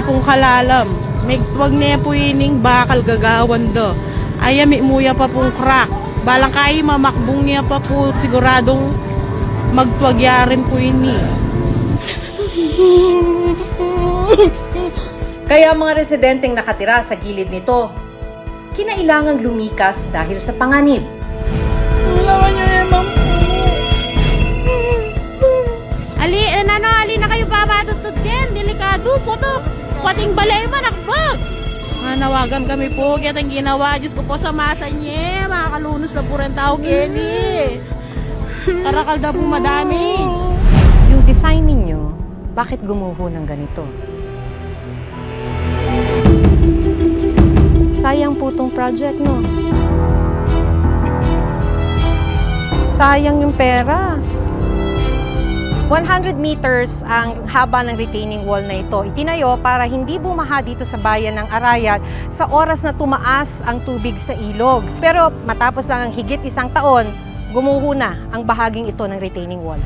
pong kalalam. Wag ne po ining bakal gagawan do. Ayami muya pa pong crack. Balang kayo mamakbong niya pa po siguradong magtuwagyarin po ini. Kaya mga residenteng nakatira sa gilid nito, kinailangang lumikas dahil sa panganib. Wala man nyo emang po. Ali na kayo pa matutod ken. Delikado po to. Pating balay man akbag. Nawagan kami po. Kaya tayong ginawa. Diyos ko po sa masa niya. Makakalunos na po rin tao Kenny. Karakal daw po madamage. Yung design ninyo, bakit gumuho ng ganito? Sayang po tong project, no? Sayang yung pera. 100 meters ang haba ng retaining wall na ito. Itinayo para hindi bumaha dito sa bayan ng Arayat sa oras na tumaas ang tubig sa ilog. Pero matapos lang ang higit isang taon, gumuho na ang bahaging ito ng retaining wall.